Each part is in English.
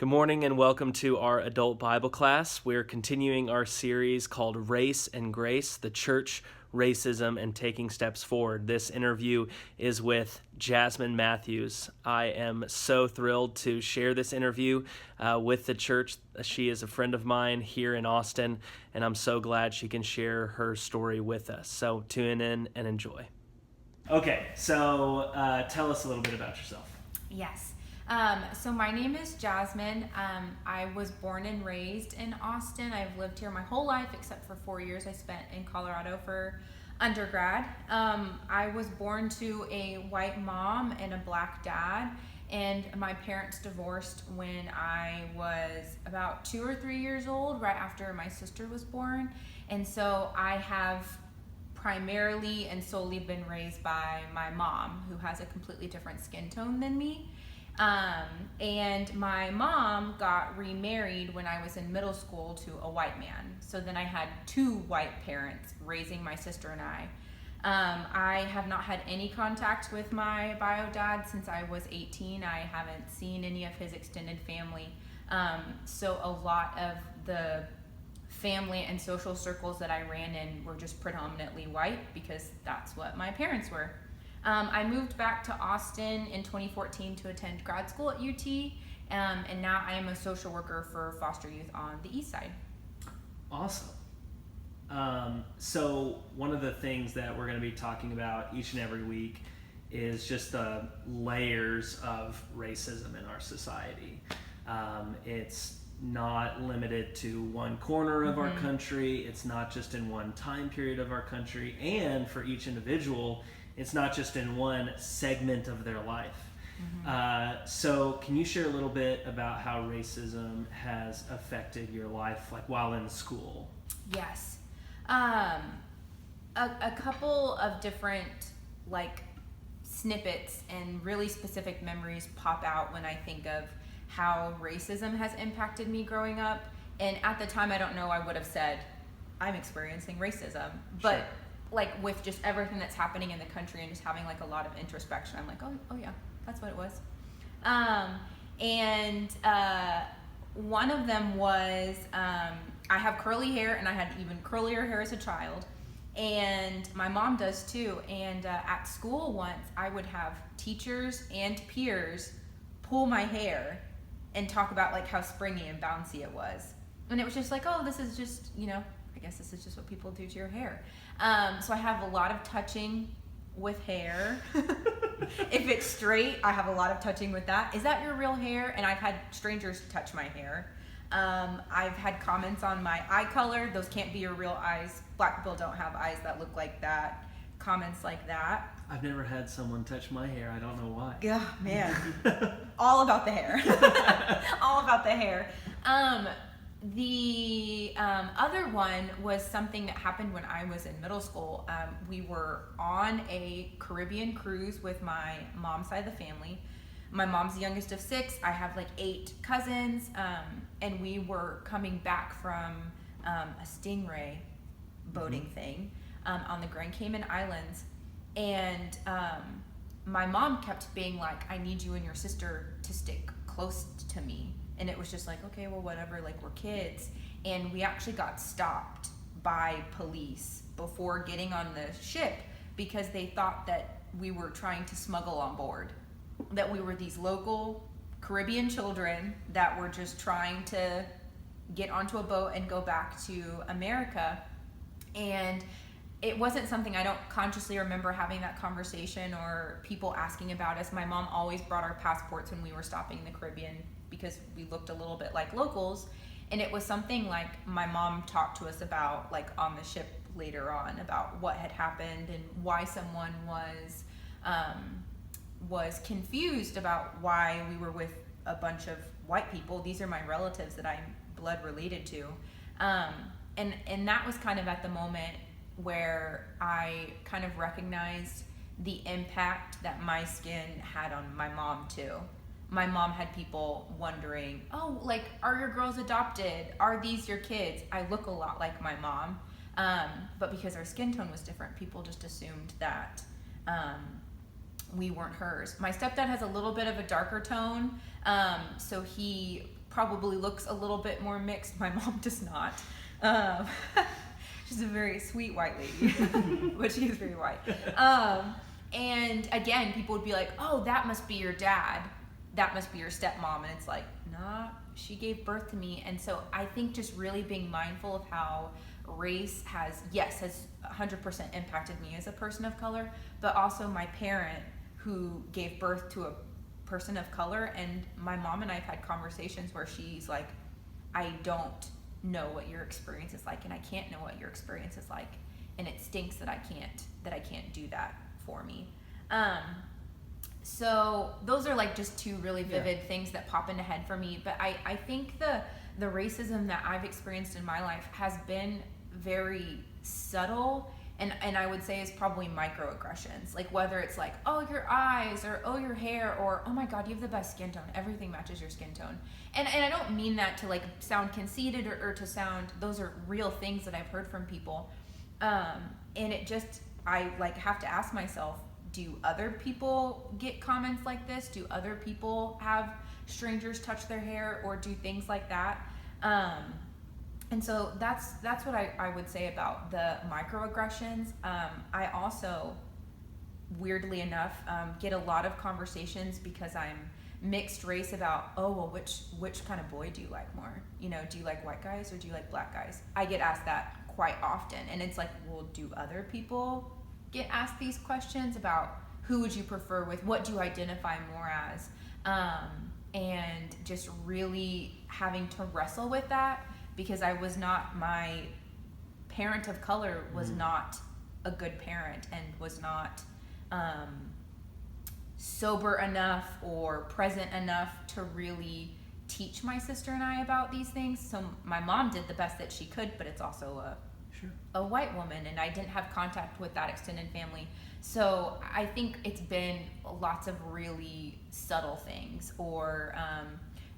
Good morning and welcome to our adult Bible class. We're continuing our series called Race and Grace, the Church, Racism, and Taking Steps Forward. This interview is with Jasmine Matthews. I am so thrilled to share this interview with the church. She is a friend of mine here in Austin, and I'm so glad she can share her story with us. So tune in and enjoy. Okay, so tell us a little bit about yourself. Yes. So my name is Jasmine. I was born and raised in Austin. I've lived here my whole life except for 4 years I spent in Colorado for undergrad. I was born to a white mom and a black dad, and my parents divorced when I was about 2 or 3 years old, right after my sister was born. And so I have primarily and solely been raised by my mom, who has a completely different skin tone than me. And my mom got remarried when I was in middle school to a white man. So then I had two white parents raising my sister and I. I have not had any contact with my bio dad since I was 18. I haven't seen any of his extended family. So a lot of the family and social circles that I ran in were just predominantly white because that's what my parents were. I moved back to Austin in 2014 to attend grad school at UT, and now I am a social worker for foster youth on the east side. Awesome. So one of the things that we're going to be talking about each and every week is just the layers of racism in our society. It's not limited to one corner of our country. It's not just in one time period of our country. And for each individual, it's not just in one segment of their life. So can you share a little bit about how racism has affected your life, like while in school? Yes. A couple of different snippets and really specific memories pop out when I think of how racism has impacted me growing up. And at the time, I don't know, I would have said, I'm experiencing racism. But Sure. With just everything that's happening in the country and just having a lot of introspection, I'm like, oh yeah, that's what it was. One of them was, I have curly hair, and I had even curlier hair as a child. And my mom does too. And at school once, I would have teachers and peers pull my hair and talk about how springy and bouncy it was. And it was just this is just, I guess this is just what people do to your hair. So I have a lot of touching with hair. If it's straight, I have a lot of touching with that. Is that your real hair? And I've had strangers touch my hair. I've had comments on my eye color. Those can't be your real eyes. Black people don't have eyes that look like that. Comments like that. I've never had someone touch my hair. I don't know why. Yeah, man. All about the hair. All about the hair. The other one was something that happened when I was in middle school. We were on a Caribbean cruise with my mom's side of the family. My mom's the youngest of 6. I have 8 cousins, and we were coming back from a stingray boating thing on the Grand Cayman Islands. And my mom kept being like, I need you and your sister to stick close to me. And it was just okay, well, whatever, we're kids. And we actually got stopped by police before getting on the ship because they thought that we were trying to smuggle on board, that we were these local Caribbean children that were just trying to get onto a boat and go back to America. And it wasn't something, I don't consciously remember having that conversation or people asking about us. My mom always brought our passports when we were stopping in the Caribbean because we looked a little bit like locals. And it was something my mom talked to us about on the ship later on about what had happened and why someone was confused about why we were with a bunch of white people. These are my relatives that I'm blood related to. And that was kind of at the moment where I kind of recognized the impact that my skin had on my mom too. My mom had people wondering, are your girls adopted? Are these your kids? I look a lot like my mom. But because our skin tone was different, people just assumed that we weren't hers. My stepdad has a little bit of a darker tone, so he probably looks a little bit more mixed. My mom does not. Um, she's a very sweet white lady, but she is very white. And again, people would be like, oh, that must be your dad. That must be your stepmom. And it's like, nah, she gave birth to me. And so I think just really being mindful of how race has 100% impacted me as a person of color, but also my parent who gave birth to a person of color. And my mom and I have had conversations where she's like, I don't know what your experience is like, and I can't know what your experience is like, and it stinks that I can't do that for me. So those are like just two really vivid things that pop into head for me. But I think the racism that I've experienced in my life has been very subtle, and I would say is probably microaggressions, like whether it's like, oh, your eyes, or oh, your hair, or oh my god, you have the best skin tone, everything matches your skin tone. And I don't mean that to like sound conceited or to sound, those are real things that I've heard from people. And it just, I like have to ask myself, do other people get comments like this? Do other people have strangers touch their hair or do things like that? And so that's what I would say about the microaggressions. I also, weirdly enough, get a lot of conversations because I'm mixed race about, oh, well, which kind of boy do you like more? You know, do you like white guys or do you like black guys? I get asked that quite often. And it's like, well, do other people get asked these questions about who would you prefer with? What do you identify more as? And just really having to wrestle with that, because I was not, my parent of color was not a good parent and was not sober enough or present enough to really teach my sister and I about these things. So my mom did the best that she could, but it's also a white woman, and I didn't have contact with that extended family. So I think it's been lots of really subtle things. Or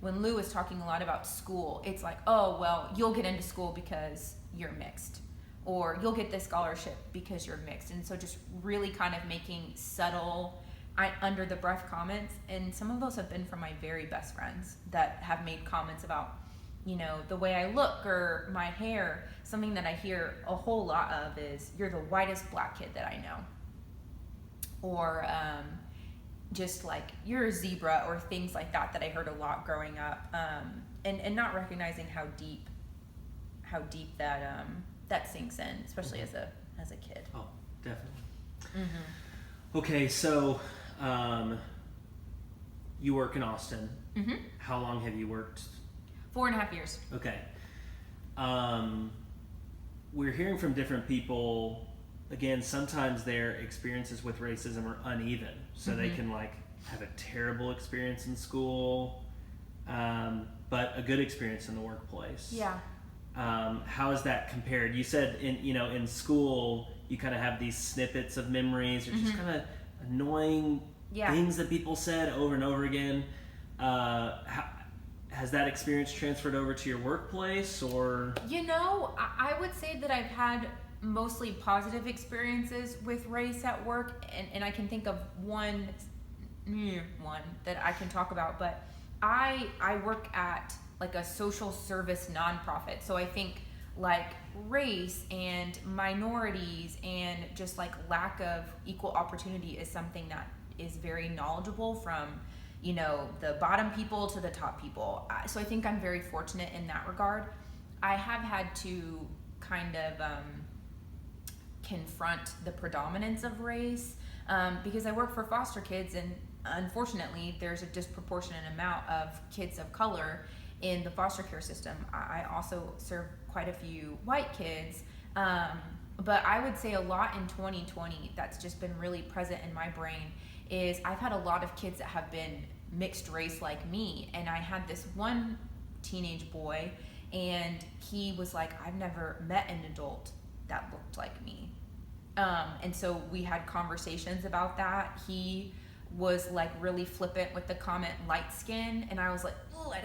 when Lou was talking a lot about school, it's like, oh, well, you'll get into school because you're mixed, or you'll get this scholarship because you're mixed. And so just really kind of making subtle, under the breath comments. And some of those have been from my very best friends that have made comments about, you know, the way I look or my hair. Something that I hear a whole lot of is, you're the whitest black kid that I know. Or just like, you're a zebra, or things like that I heard a lot growing up. And not recognizing how deep that that sinks in, especially as a kid. Oh, definitely. Okay, so you work in Austin. How long have you worked? 4.5 years. Okay. We're hearing from different people. Again, sometimes their experiences with racism are uneven. So they can like have a terrible experience in school, but a good experience in the workplace. Yeah. How is that compared? You said in school you kind of have these snippets of memories, or just kind of annoying things that people said over and over again. Has that experience transferred over to your workplace, or? You know, I would say that I've had mostly positive experiences with race at work, and I can think of one that I can talk about, but I work at like a social service nonprofit, so I think like race and minorities and just like lack of equal opportunity is something that is very knowledgeable from, you know, the bottom people to the top people. So I think I'm very fortunate in that regard. I have had to kind of confront the predominance of race because I work for foster kids, and unfortunately there's a disproportionate amount of kids of color in the foster care system. I also serve quite a few white kids, but I would say a lot in 2020 that's just been really present in my brain is I've had a lot of kids that have been mixed race like me, and I had this one teenage boy, and he was like, I've never met an adult that looked like me. And so we had conversations about that. He was like really flippant with the comment light skin, and I was like, oh, I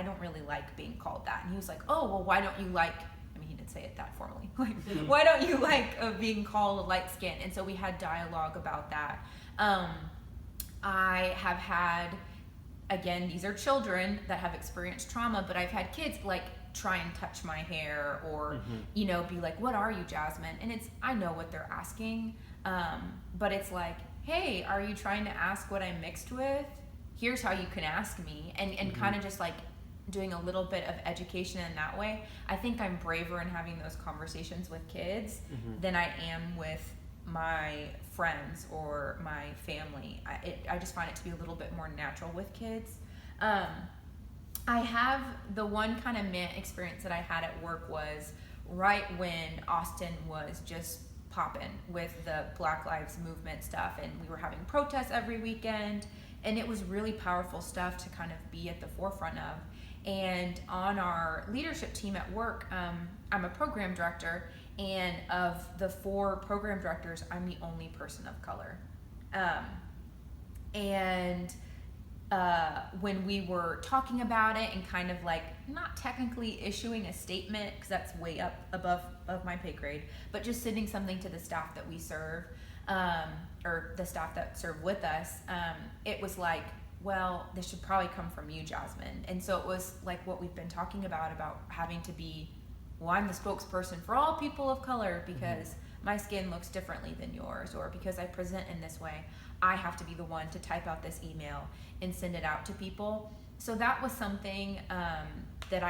don't really like being called that. And he was like, oh, well, why don't you like, I mean, he didn't say it that formally, like, why don't you like being called light skin? And so we had dialogue about that. I have had again, these are children that have experienced trauma, but I've had kids like try and touch my hair or, you know, be like, what are you, Jasmine? And I know what they're asking. But it's like, hey, are you trying to ask what I'm mixed with? Here's how you can ask me. And kind of just like doing a little bit of education in that way. I think I'm braver in having those conversations with kids than I am with my friends or my family. I just find it to be a little bit more natural with kids. I have the one kind of meh experience that I had at work was right when Austin was just popping with the Black Lives Movement stuff, and we were having protests every weekend, and it was really powerful stuff to kind of be at the forefront of. And on our leadership team at work, I'm a program director, and of the 4 program directors, I'm the only person of color. When we were talking about it and kind of like not technically issuing a statement, because that's way up above my pay grade, but just sending something to the staff that we serve, or the staff that serve with us, it was like, well, this should probably come from you, Jasmine. And so it was like what we've been talking about having to be, well, I'm the spokesperson for all people of color because my skin looks differently than yours, or because I present in this way, I have to be the one to type out this email and send it out to people. So that was something that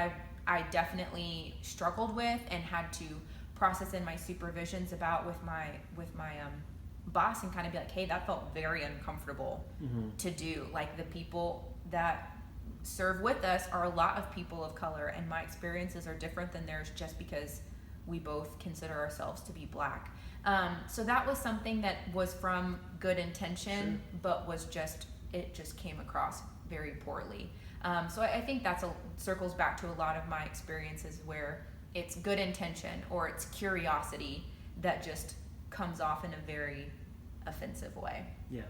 I definitely struggled with and had to process in my supervisions about with my boss, and kind of be like, hey, that felt very uncomfortable to do. Like, the people that serve with us are a lot of people of color, and my experiences are different than theirs just because we both consider ourselves to be Black. So that was something that was from good intention, but it just came across very poorly. So I think circles back to a lot of my experiences where it's good intention or it's curiosity that just comes off in a very offensive way. Yeah.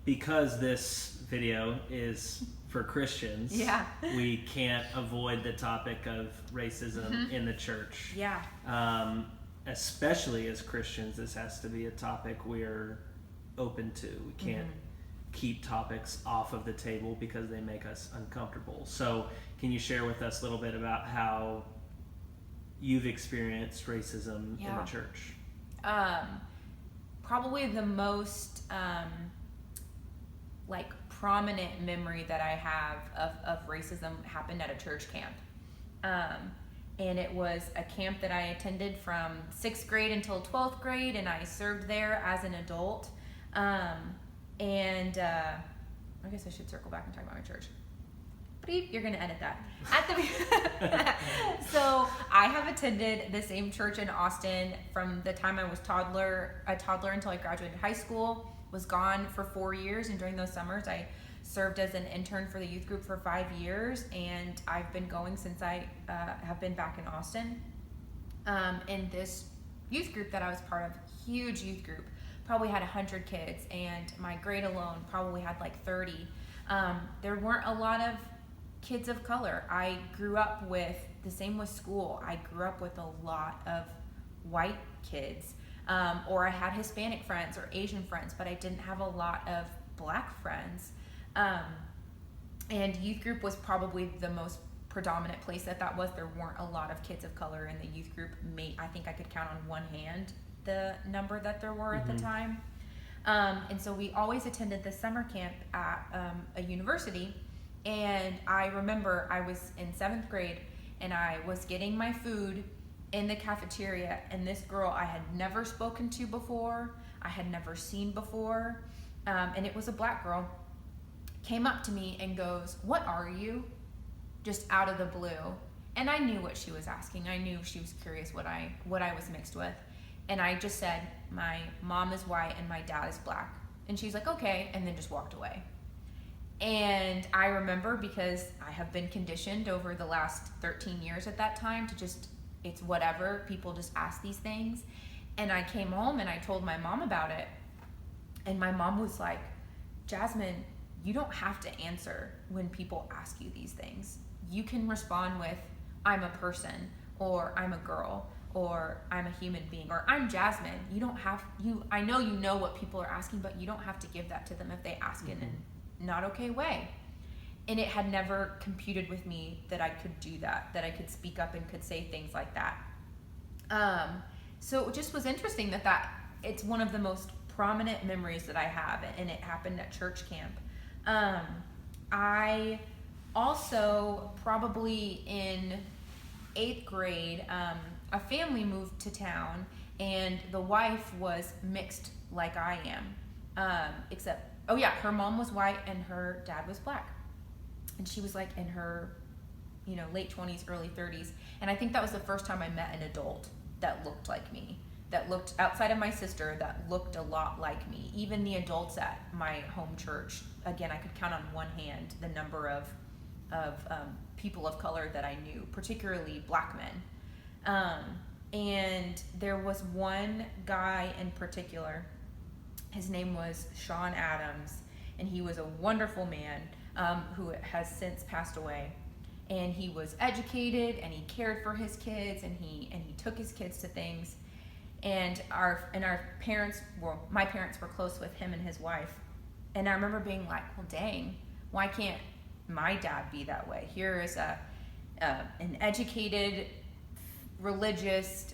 Because this video is for Christians, we can't avoid the topic of racism in the church. Yeah. Especially as Christians, this has to be a topic we're open to. We can't keep topics off of the table because they make us uncomfortable. So can you share with us a little bit about how you've experienced racism in the church? Probably the most prominent memory that I have of racism happened at a church camp. And it was a camp that I attended from 6th grade until 12th grade, and I served there as an adult. I guess I should circle back and talk about my church. Beep, you're going to edit that. So I have attended the same church in Austin from the time I was a toddler until I graduated high school, was gone for 4 years, and during those summers I served as an intern for the youth group for 5 years, and I've been going since I have been back in Austin. In this youth group that I was part of, huge youth group, probably had 100 kids, and my grade alone probably had like 30. There weren't a lot of kids of color. I grew up with, the same with school, I grew up with a lot of white kids, or I had Hispanic friends or Asian friends, but I didn't have a lot of Black friends. And youth group was probably the most predominant place that was. There weren't a lot of kids of color in the youth group. I think I could count on one hand the number that there were at the time. And so we always attended the summer camp at a university. And I remember I was in 7th grade and I was getting my food in the cafeteria, and this girl I had never spoken to before, I had never seen before, and it was a Black girl, came up to me and goes, "What are you?" Just out of the blue. And I knew what she was asking. I knew she was curious what I was mixed with. And I just said, "My mom is white and my dad is Black." And she's like, "Okay," and then just walked away. And I remember, because I have been conditioned over the last 13 years at that time to just, it's whatever, people just ask these things. And I came home and I told my mom about it. And my mom was like, "Jasmine, you don't have to answer when people ask you these things. You can respond with, I'm a person, or I'm a girl, or I'm a human being, or I'm Jasmine. You don't have, I know you know what people are asking, but you don't have to give that to them if they ask it in not okay way. And it had never computed with me that I could do that I could speak up and could say things like that. So it just was interesting that it's one of the most prominent memories that I have, and it happened at church camp. I also, probably in 8th grade, a family moved to town, and the wife was mixed like I am, except, her mom was white and her dad was black. And she was like in her, late 20s, early 30s. And I think that was the first time I met an adult that looked like me, that looked, outside of my sister, that looked a lot like me. Even the adults at my home church, again, I could count on one hand the number of people of color that I knew, particularly black men. And there was one guy in particular. His name was Sean Adams, and he was a wonderful man who has since passed away. And he was educated, and he cared for his kids, and he took his kids to things. And our parents, my parents were close with him and his wife. And I remember being like, well, dang, why can't my dad be that way? Here is an educated, religious,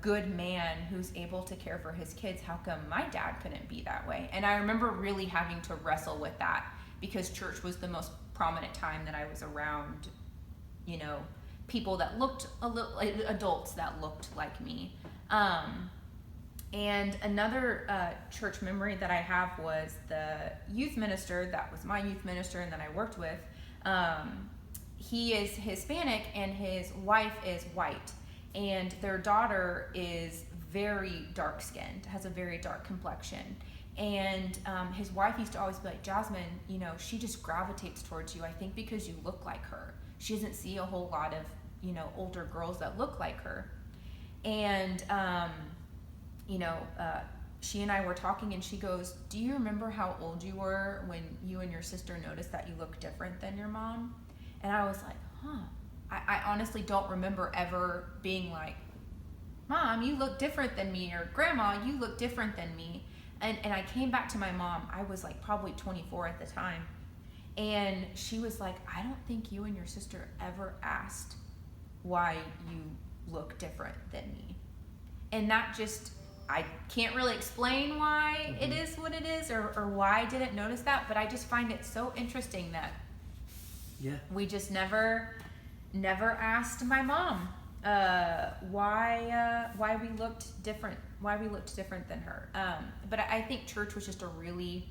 good man who's able to care for his kids. How come my dad couldn't be that way? And I remember really having to wrestle with that, because church was the most prominent time that I was around, people that looked adults that looked like me. And another church memory that I have was the youth minister that was my youth minister and that I worked with. He is Hispanic and his wife is white, and their daughter is very dark skinned, has a very dark complexion. And his wife used to always be like, Jasmine, she just gravitates towards you, I think because you look like her. She doesn't see a whole lot of, older girls that look like her. And, she and I were talking, and she goes, do you remember how old you were when you and your sister noticed that you look different than your mom? And I was like, I honestly don't remember ever being like, Mom, you look different than me, or Grandma, you look different than me. And I came back to my mom. I was like probably 24 at the time. And she was like, I don't think you and your sister ever asked why you look different than me. And that just, I can't really explain why it is what it is, or why I didn't notice that, but I just find it so interesting that we just never asked my mom why we looked different than her. But I think church was just a really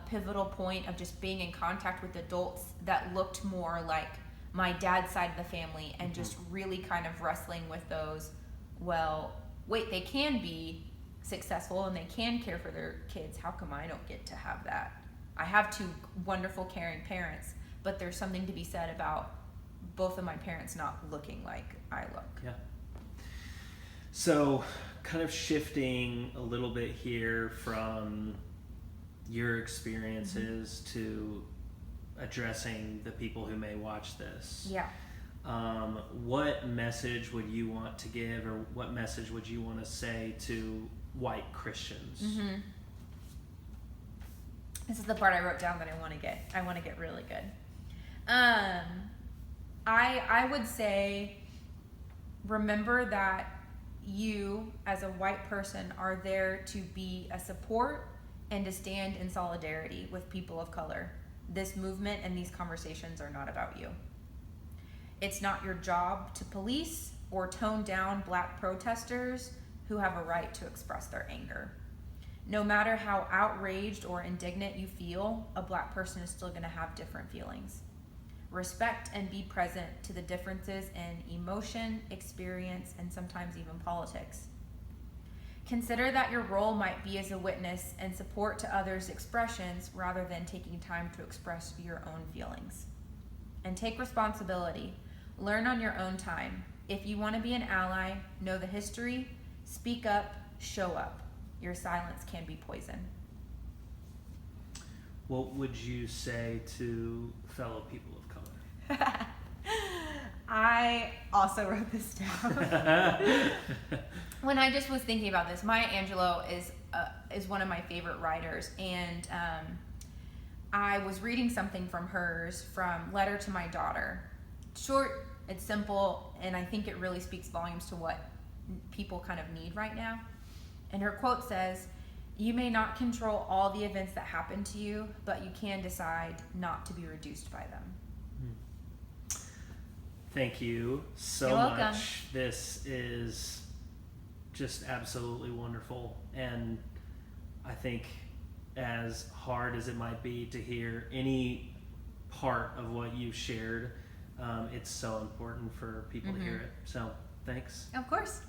pivotal point of just being in contact with adults that looked more like my dad's side of the family, and just really kind of wrestling with those, well, wait, they can be successful and they can care for their kids. How come I don't get to have that? I have 2 wonderful, caring parents, but there's something to be said about both of my parents not looking like I look. Yeah. So kind of shifting a little bit here from your experiences to addressing the people who may watch this. Yeah. What message would you want to give, or what message would you want to say to white Christians? This is the part I wrote down that I want to get really good. I would say, remember that you as a white person are there to be a support and to stand in solidarity with people of color. This movement and these conversations are not about you. It's not your job to police or tone down black protesters who have a right to express their anger. No matter how outraged or indignant you feel, a black person is still going to have different feelings. Respect and be present to the differences in emotion, experience, and sometimes even politics. Consider that your role might be as a witness and support to others' expressions rather than taking time to express your own feelings. And take responsibility. Learn on your own time. If you want to be an ally, know the history, speak up, show up. Your silence can be poison. What would you say to fellow people of color? I also wrote this down. When I just was thinking about this, Maya Angelou is one of my favorite writers, and I was reading something from hers from Letter to My Daughter. Short, it's simple, and I think it really speaks volumes to what people kind of need right now. And her quote says, "You may not control all the events that happen to you, but you can decide not to be reduced by them." Thank you so You're welcome. much. This is just absolutely wonderful. And I think, as hard as it might be to hear any part of what you shared, it's so important for people to hear it. So thanks. Of course.